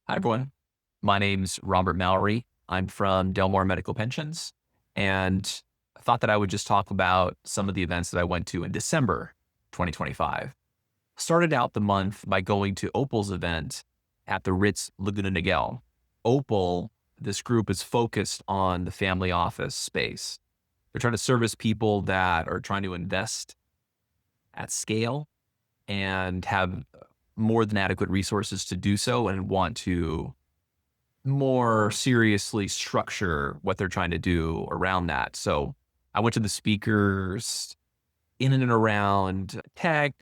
Hi, everyone. My name's Robert Mowry. I'm from Delmar Medical Pensions, and I thought that I would just talk about some of the events that I went to in December 2025. Started out the month by going to Opal's event at the Ritz Laguna Niguel. Opal, this group is focused on the family office space. They're trying to service people that are trying to invest at scale and have more than adequate resources to do so and want to more seriously structure what they're trying to do around that. So I went to the speakers in and around tech,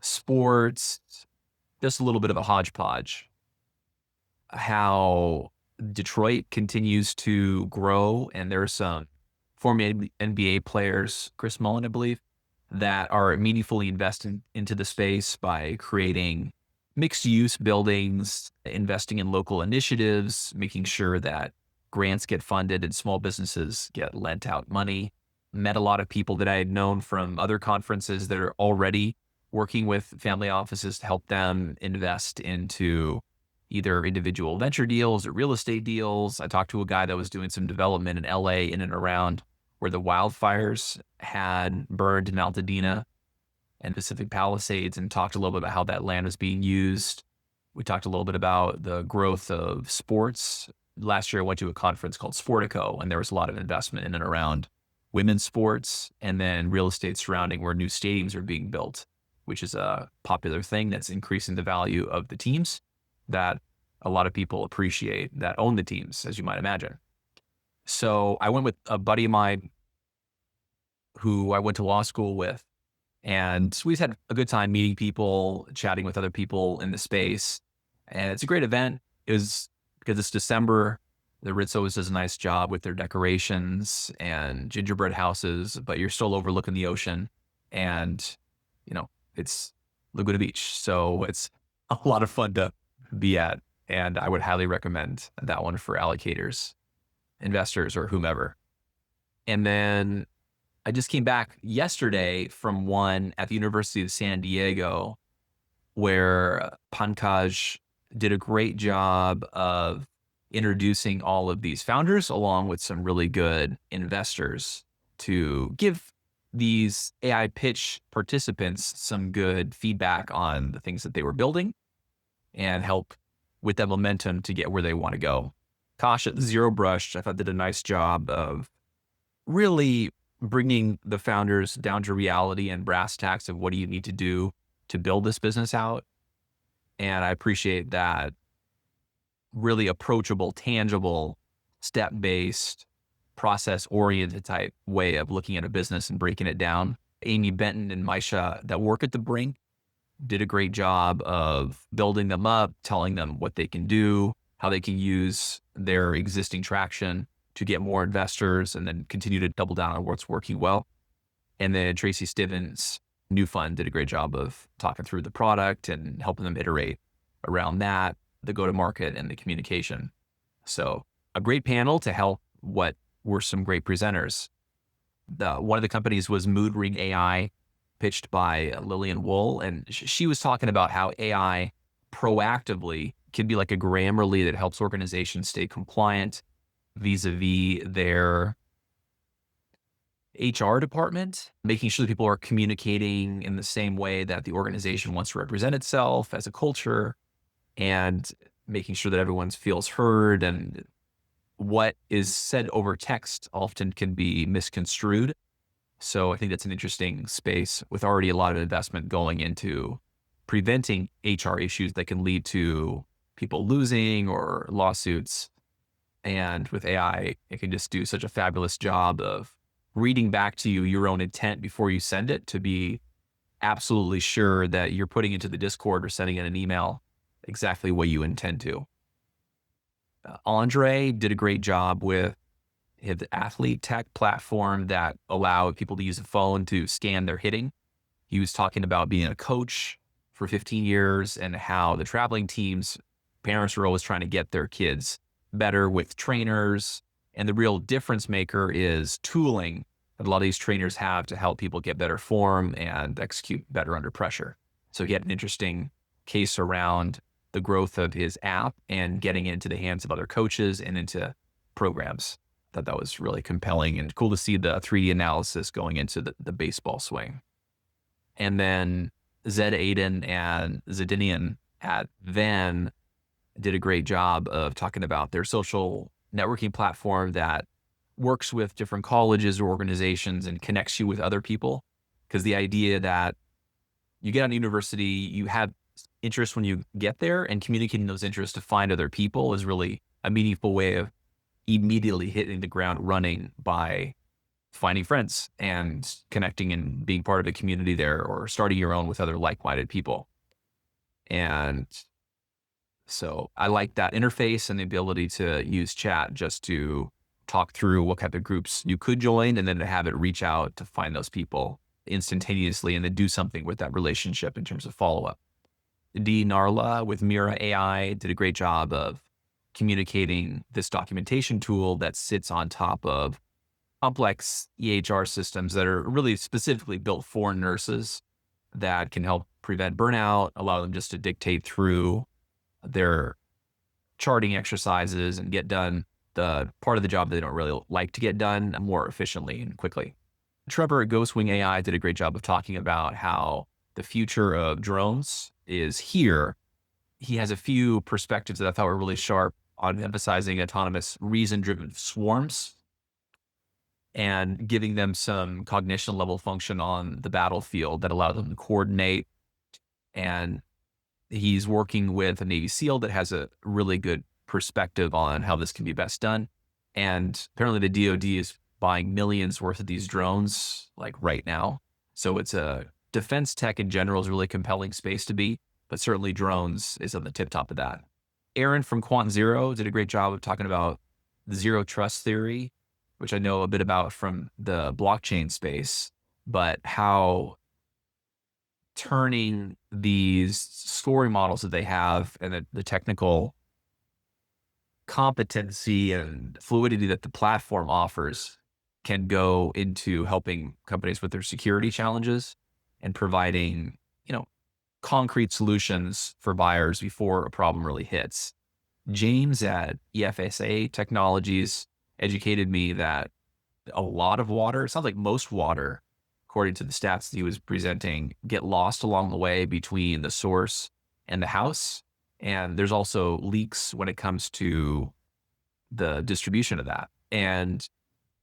sports, just a little bit of a hodgepodge. How Detroit continues to grow, and there are some former NBA players, Chris Mullen, I believe, that are meaningfully investing into the space by creating mixed use buildings, investing in local initiatives, making sure that grants get funded and small businesses get lent out money. Met a lot of people that I had known from other conferences that are already working with family offices to help them invest into either individual venture deals or real estate deals. I talked to a guy that was doing some development in LA in and around where the wildfires had burned in Altadena and Pacific Palisades, and talked a little bit about how that land was being used. We talked a little bit about the growth of sports. Last year, I went to a conference called Sportico, and there was a lot of investment in and around women's sports and then real estate surrounding where new stadiums are being built, which is a popular thing that's increasing the value of the teams that a lot of people appreciate that own the teams, as you might imagine. So I went with a buddy of mine who I went to law school with, and we've had a good time meeting people, chatting with other people in the space. And it's a great event. It was because it's December. The Ritz always does a nice job with their decorations and gingerbread houses, but you're still overlooking the ocean. And, it's Laguna Beach. So it's a lot of fun to be at. And I would highly recommend that one for allocators, investors, or whomever. And then I just came back yesterday from one at the University of San Diego where Pankaj did a great job of introducing all of these founders along with some really good investors to give these AI pitch participants some good feedback on the things that they were building and help with that momentum to get where they want to go. Kosh at Zero Brush, I thought did a nice job of really bringing the founders down to reality and brass tacks of what do you need to do to build this business out. And I appreciate that really approachable, tangible, step-based, process-oriented type way of looking at a business and breaking it down. Amy Benton and Maisha that work at the Brink did a great job of building them up, telling them what they can do, how they can use their existing traction to get more investors and then continue to double down on what's working well. And then Tracy Stivens, New Fund, did a great job of talking through the product and helping them iterate around that, the go-to-market and the communication. So a great panel to help what were some great presenters. One of the companies was Mood Ring AI, pitched by Lillian Wool. And she was talking about how AI proactively can be like a Grammarly that helps organizations stay compliant vis-a-vis their HR department, making sure that people are communicating in the same way that the organization wants to represent itself as a culture, and making sure that everyone feels heard. And what is said over text often can be misconstrued. So I think that's an interesting space with already a lot of investment going into preventing HR issues that can lead to people losing or lawsuits. And with AI, it can just do such a fabulous job of reading back to you your own intent before you send it to be absolutely sure that you're putting into the Discord or sending in an email exactly what you intend to. Andre did a great job with his athlete tech platform that allowed people to use a phone to scan their hitting. He was talking about being a coach for 15 years and how the traveling teams, parents are always trying to get their kids better with trainers. And the real difference maker is tooling that a lot of these trainers have to help people get better form and execute better under pressure. So he had an interesting case around the growth of his app and getting it into the hands of other coaches and into programs. Thought that was really compelling and cool to see the 3D analysis going into the baseball swing. And then Zed Aiden and Zedinian at Van did a great job of talking about their social networking platform that works with different colleges or organizations and connects you with other people. Because the idea that you get on university, you have interests when you get there, and communicating those interests to find other people is really a meaningful way of immediately hitting the ground running by finding friends and connecting and being part of a community there, or starting your own with other like-minded people. And so I like that interface and the ability to use chat just to talk through what kind of groups you could join, and then to have it reach out to find those people instantaneously and then do something with that relationship in terms of follow-up. Dee Narla with Mira AI did a great job of communicating this documentation tool that sits on top of complex EHR systems that are really specifically built for nurses that can help prevent burnout, allow them just to dictate through their charting exercises and get done the part of the job they don't really like to get done more efficiently and quickly. Trevor at Ghostwing AI did a great job of talking about how the future of drones is here. He has a few perspectives that I thought were really sharp on emphasizing autonomous reason-driven swarms and giving them some cognition level function on the battlefield that allows them to coordinate. And he's working with a Navy SEAL that has a really good perspective on how this can be best done. And apparently the DoD is buying millions worth of these drones like right now. So it's a defense tech in general is a really compelling space to be, but certainly drones is on the tip top of that. Aaron from Quant Zero did a great job of talking about the zero trust theory, which I know a bit about from the blockchain space, but how turning these scoring models that they have and the technical competency and fluidity that the platform offers can go into helping companies with their security challenges and providing, concrete solutions for buyers before a problem really hits. James at EFSA Technologies educated me that a lot of water, it sounds like most water, according to the stats that he was presenting, get lost along the way between the source and the house. And there's also leaks when it comes to the distribution of that. And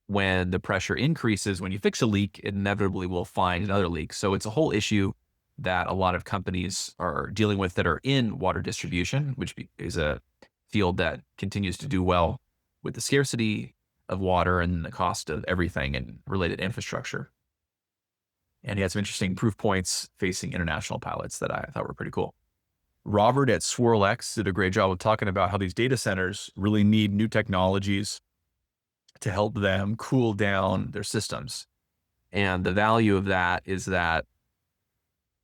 when the pressure increases, when you fix a leak, it inevitably will find another leak. So it's a whole issue that a lot of companies are dealing with that are in water distribution, which is a field that continues to do well with the scarcity of water and the cost of everything and related infrastructure. And he had some interesting proof points facing international pilots that I thought were pretty cool. Robert at SwirlX did a great job of talking about how these data centers really need new technologies to help them cool down their systems. And the value of that is that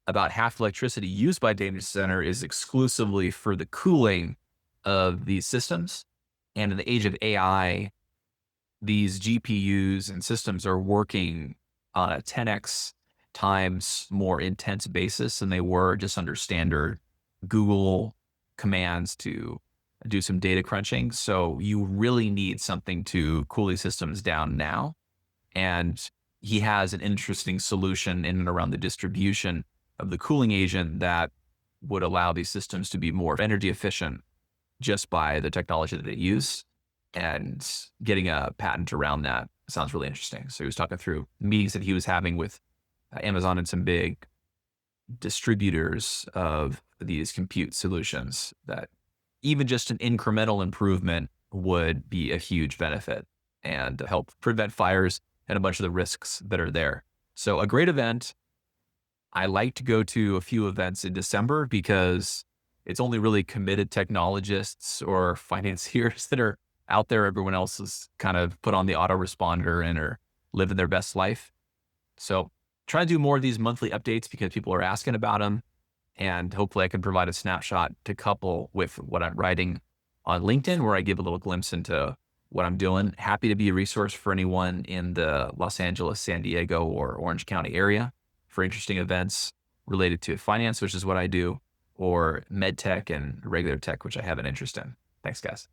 about half electricity used by data center is exclusively for the cooling of these systems. And in the age of AI, these GPUs and systems are working on a 10x times more intense basis than they were just under standard Google commands to do some data crunching. So you really need something to cool these systems down now. And he has an interesting solution in and around the distribution of the cooling agent that would allow these systems to be more energy efficient just by the technology that they use, and getting a patent around that sounds really interesting. So he was talking through meetings that he was having with Amazon and some big distributors of these compute solutions that even just an incremental improvement would be a huge benefit and help prevent fires and a bunch of the risks that are there. So a great event. I like to go to a few events in December because it's only really committed technologists or financiers that are out there. Everyone else is kind of put on the autoresponder and are living their best life. So try to do more of these monthly updates because people are asking about them. And hopefully I can provide a snapshot to couple with what I'm writing on LinkedIn, where I give a little glimpse into what I'm doing. Happy to be a resource for anyone in the Los Angeles, San Diego, or Orange County area for interesting events related to finance, which is what I do. or med tech and regular tech, which I have an interest in. Thanks, guys.